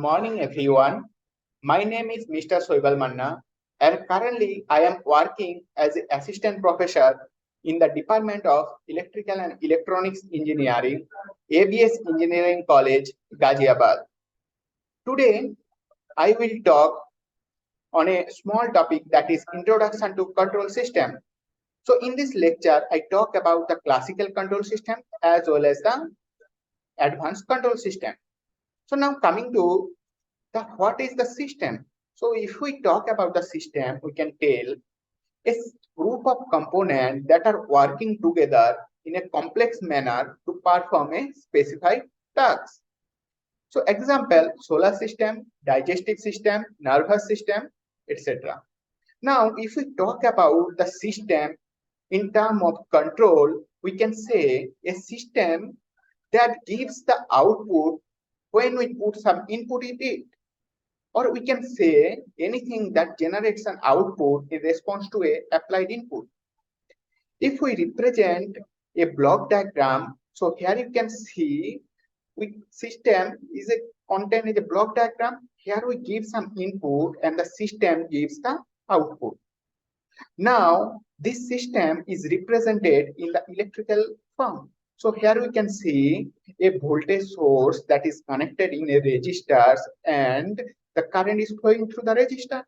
morning, everyone. My name is Mr. Soibal Manna, and currently I am working as an assistant professor in the Department of Electrical and Electronics Engineering, ABES Engineering College, Ghaziabad. Today, I will talk on a small topic that is Introduction to Control System. So in this lecture, I talk about the classical control system as well as the advanced control system. So now coming to what is the system? So if we talk about the system, we can tell a group of components that are working together in a complex manner to perform a specified task. So example, solar system, digestive system, nervous system, etc. Now, if we talk about the system in terms of control, we can say a system that gives the output when we put some input in it. Or we can say anything that generates an output in response to a applied input. If we represent a block diagram, so here you can see system is a content is a block diagram. Here we give some input and the system gives the output. Now this system is represented in the electrical form. So here we can see a voltage source that is connected in a resistors and the current is flowing through the resistor.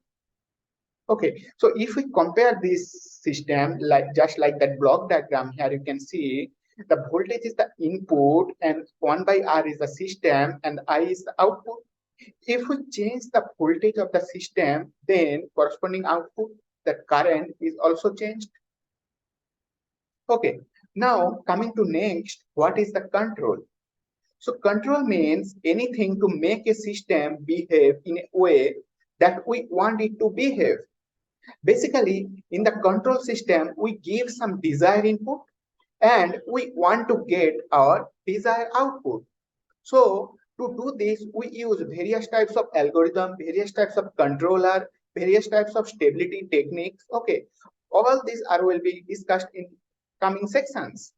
Okay, so if we compare this system just like that block diagram, here you can see the voltage is the input and 1 by R is the system and I is the output. If we change the voltage of the system, then corresponding output, the current is also changed. Okay, now coming to next, what is the control? So control means anything to make a system behave in a way that we want it to behave. Basically, in the control system, we give some desired input and we want to get our desired output. So to do this, we use various types of algorithm, various types of controller, various types of stability techniques. Okay, all these will be discussed in coming sections.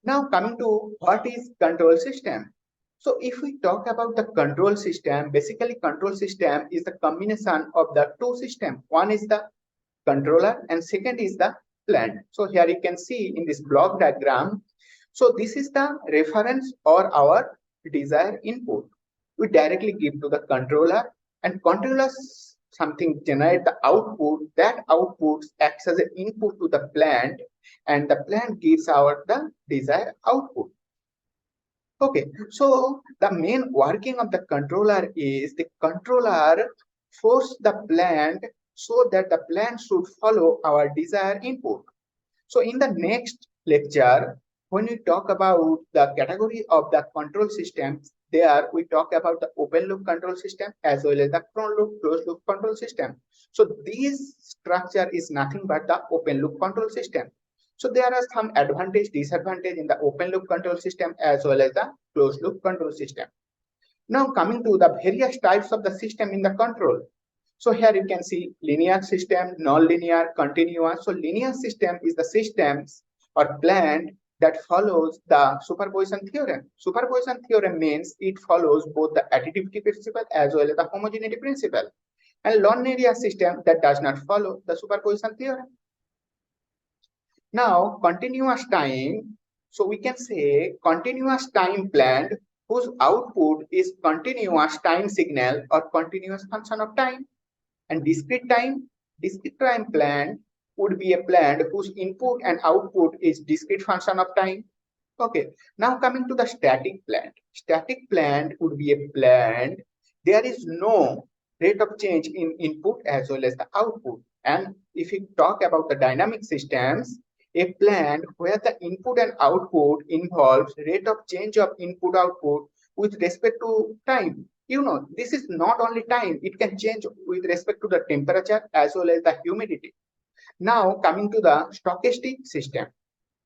Now coming to what is control system. So if we talk about the control system, basically control system is the combination of the two systems. One is the controller and second is the plant. So here you can see in this block diagram. So this is the reference or our desired input. We directly give to the controller and controller something generate the output. That output acts as an input to the plant and the plant gives our the desired output. Okay, so the main working of the controller is the controller force the plant so that the plant should follow our desired input. So in the next lecture, when we talk about the category of the control systems, there we talk about the open loop control system as well as the closed loop control system. So this structure is nothing but the open loop control system. So there are some advantage, disadvantage in the open loop control system as well as the closed loop control system. Now coming to the various types of the system in the control. So here you can see linear system, non-linear, continuous. So linear system is the systems or plant that follows the superposition theorem. Superposition theorem means it follows both the additivity principle as well as the homogeneity principle. And non-linear system that does not follow the superposition theorem. Now, continuous time. So we can say continuous time plant whose output is continuous time signal or continuous function of time. And discrete time plant would be a plant whose input and output is discrete function of time. Okay, now coming to the static plant. Static plant would be a plant. There is no rate of change in input as well as the output. And if you talk about the dynamic systems, a plant where the input and output involves rate of change of input output with respect to time. You know, this is not only time, it can change with respect to the temperature as well as the humidity. Now coming to the stochastic system.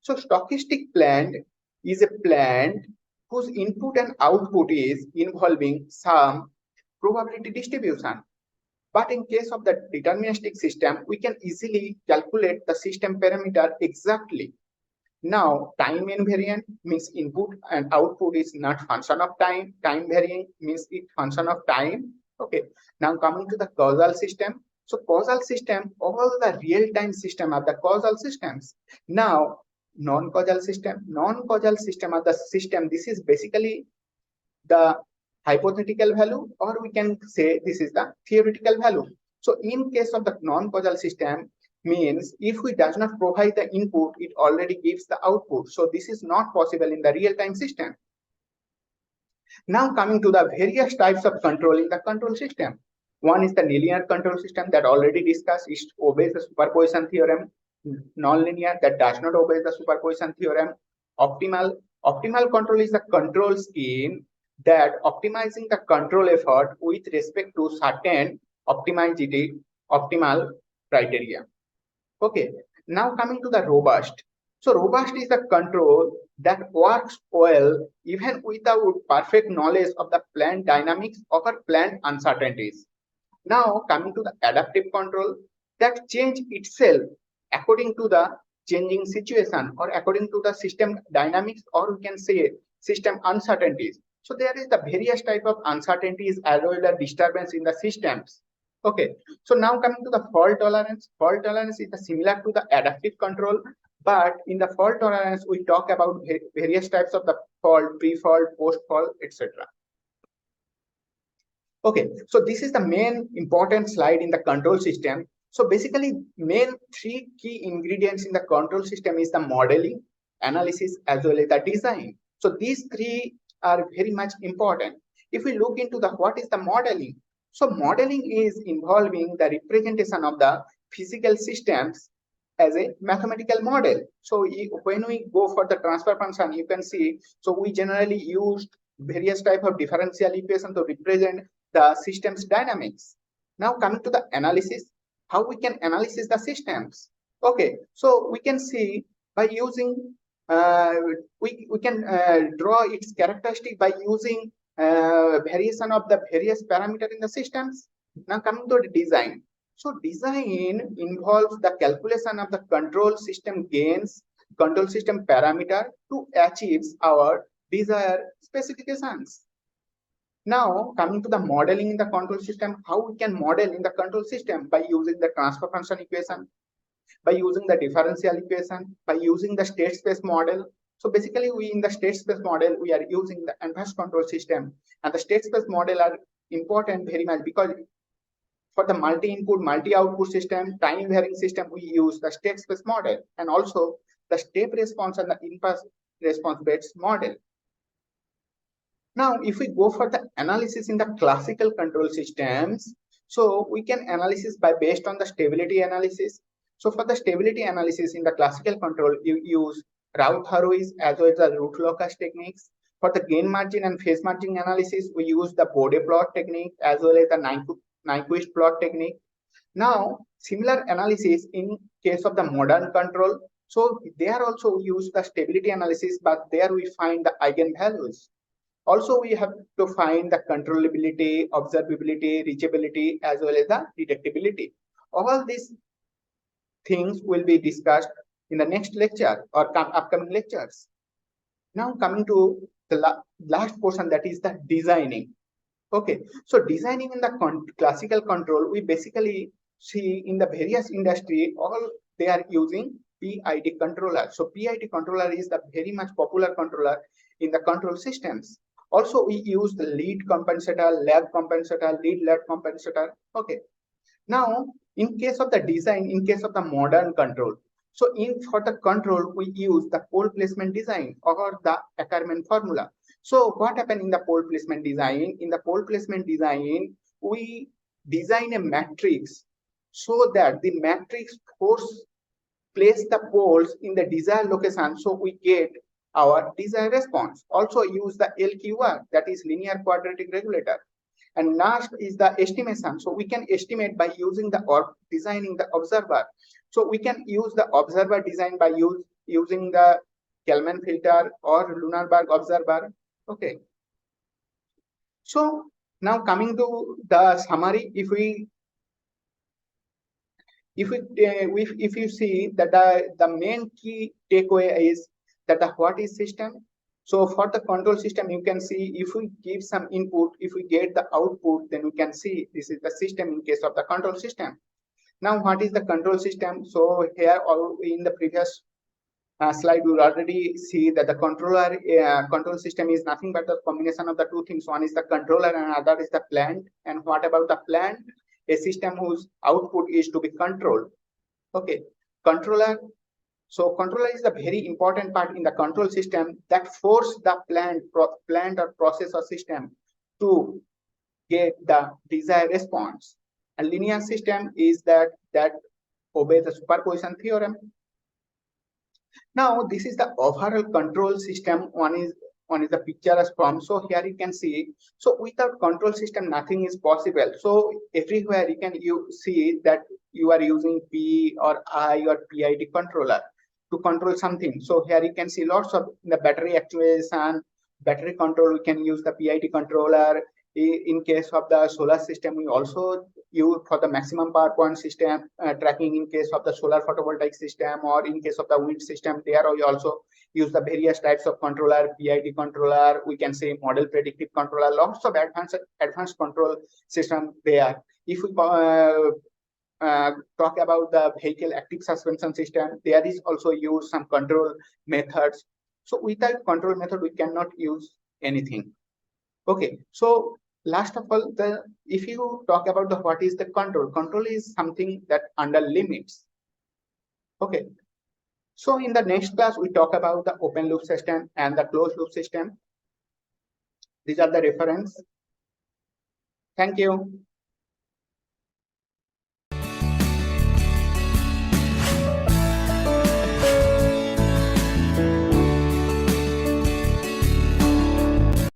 So stochastic plant is a plant whose input and output is involving some probability distribution. But in case of the deterministic system, we can easily calculate the system parameter exactly. Now, time invariant means input and output is not function of time. Time varying means it function of time. Okay. Now coming to the causal system. So causal system, all the real-time system are the causal systems. Now, non-causal system. Non-causal system are the system. This is basically the hypothetical value, or we can say this is the theoretical value. So in case of the non-causal system, means if we does not provide the input, it already gives the output. So this is not possible in the real-time system. Now coming to the various types of control in the control system. One is the linear control system that already discussed. It obeys the superposition theorem. Non-linear that does not obey the superposition theorem. Optimal control is the control scheme that optimizing the control effort with respect to certain optimal criteria. Okay, now coming to the robust. So robust is the control that works well even without perfect knowledge of the plant dynamics or plant uncertainties. Now coming to the adaptive control that change itself according to the changing situation or according to the system dynamics, or we can say system uncertainties. So there is the various type of uncertainties as well as disturbance in the systems. Okay, so now coming to the fault tolerance. Fault tolerance is similar to the adaptive control, but in the fault tolerance we talk about various types of the fault, pre-fault, post-fault, etc. Okay, so this is the main important slide in the control system. So basically, main three key ingredients in the control system is the modeling, analysis, as well as the design. So these three are very much important. If we look into the what is the modeling, so modeling is involving the representation of the physical systems as a mathematical model. So when we go for the transfer function, you can see, so we generally use various type of differential equation to represent the system's dynamics. Now coming to the analysis, how we can analyze the systems. Okay, so we can see by using we can draw its characteristic by using variation of the various parameter in the systems. Now coming to the design. So design involves the calculation of the control system gains, control system parameter to achieve our desired specifications. Now coming to the modeling in the control system, how we can model in the control system by using the transfer function equation, by using the differential equation, by using the state space model. So basically we in the state space model, we are using the advanced control system, and the state space model are important very much because for the multi-input, multi-output system, time varying system, we use the state space model and also the step response and the impulse response based model. Now, if we go for the analysis in the classical control systems, so we can analysis by based on the stability analysis. So for the stability analysis in the classical control, you use Routh-Hurwitz as well as the root-locus techniques. For the gain margin and phase margin analysis, we use the Bode plot technique as well as the Nyquist plot technique. Now, similar analysis in case of the modern control. So there also we use the stability analysis, but there we find the eigenvalues. Also, we have to find the controllability, observability, reachability, as well as the detectability. All these things will be discussed in the next lecture or upcoming lectures. Now coming to the last portion, that is the designing. Okay, so designing in the classical control, we basically see in the various industry, all they are using PID controller. So PID controller is the very much popular controller in the control systems. Also, we use the lead compensator, lag compensator, lead lag compensator. Okay. Now, in case of the design, in case of the modern control, so for the control, we use the pole placement design or the Ackermann formula. So what happened in the pole placement design? In the pole placement design, we design a matrix so that the matrix place the poles in the desired location, so we get our desired response. Also use the LQR, that is linear quadratic regulator. And last is the estimation. So we can estimate by using the or designing the observer. So we can use the observer design by using the Kalman filter or Lunarberg observer. Okay. So now coming to the summary, if you see that the main key takeaway is that the what is system. So for the control system, you can see if we give some input, if we get the output, then we can see this is the system in case of the control system. Now, what is the control system? So here in the previous slide, we already see that the control system is nothing but the combination of the two things. One is the controller and other is the plant. And what about the plant? A system whose output is to be controlled. Okay, controller. So controller is a very important part in the control system that force the plant or process or system to get the desired response. A linear system is that obeys the superposition theorem. Now this is the overall control system. One is the picture as from. So here you can see. So without control system, nothing is possible. So everywhere you see that you are using P or I or PID controller to control something. So here you can see lots of the battery actuation, battery control. We can use the PID controller. In case of the solar system, we also use for the maximum power point system tracking. In case of the solar photovoltaic system, or in case of the wind system, there we also use the various types of controller, PID controller, we can say model predictive controller, lots of advanced control system there. If we talk about the vehicle active suspension system, there is also use some control methods. So without control method, we cannot use anything. Okay, so last of all, if you talk about the what is the control is something that under limits. Okay, so in the next class we talk about the open loop system and the closed loop system. These are the reference. Thank you.